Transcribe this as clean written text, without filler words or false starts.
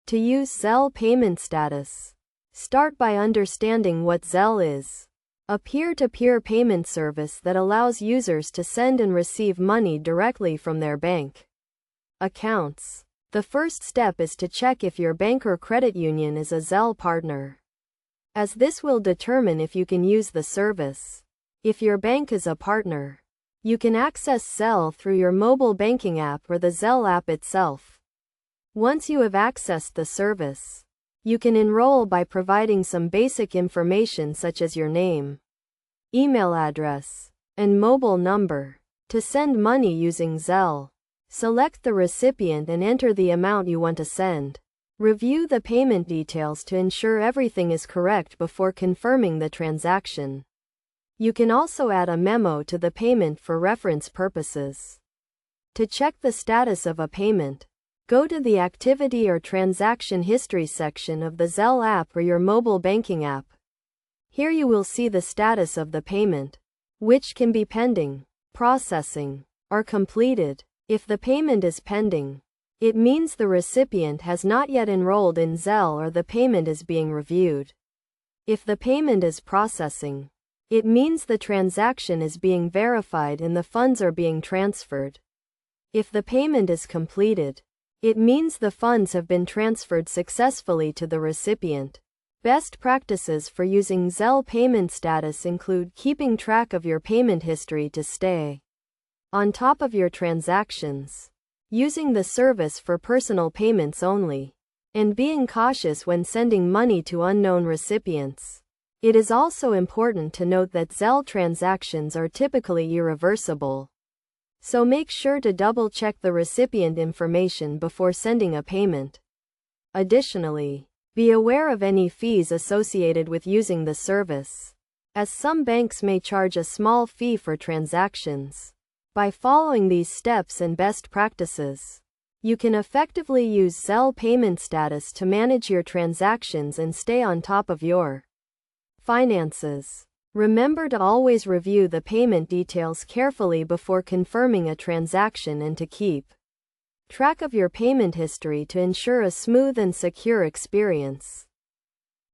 To use Zelle payment status, start by understanding what Zelle is. A peer-to-peer payment service that allows users to send and receive money directly from their bank accounts. The first step is to check if your bank or credit union is a Zelle partner, as this will determine if you can use the service. If your bank is a partner, you can access Zelle through your mobile banking app or the Zelle app itself. Once you have accessed the service, you can enroll by providing some basic information such as your name, email address, and mobile number. To send money using Zelle, select the recipient and enter the amount you want to send. Review the payment details to ensure everything is correct before confirming the transaction. You can also add a memo to the payment for reference purposes. To check the status of a payment, go to the Activity or Transaction History section of the Zelle app or your mobile banking app. Here you will see the status of the payment, which can be pending, processing, or completed. If the payment is pending, it means the recipient has not yet enrolled in Zelle or the payment is being reviewed. If the payment is processing, it means the transaction is being verified and the funds are being transferred. If the payment is completed, it means the funds have been transferred successfully to the recipient. Best practices for using Zelle payment status include keeping track of your payment history to stay on top of your transactions, using the service for personal payments only, and being cautious when sending money to unknown recipients. It is also important to note that Zelle transactions are typically irreversible, so make sure to double-check the recipient information before sending a payment. Additionally, be aware of any fees associated with using the service, as some banks may charge a small fee for transactions. By following these steps and best practices, you can effectively use Zelle payment status to manage your transactions and stay on top of your finances. Remember to always review the payment details carefully before confirming a transaction and to keep track of your payment history to ensure a smooth and secure experience.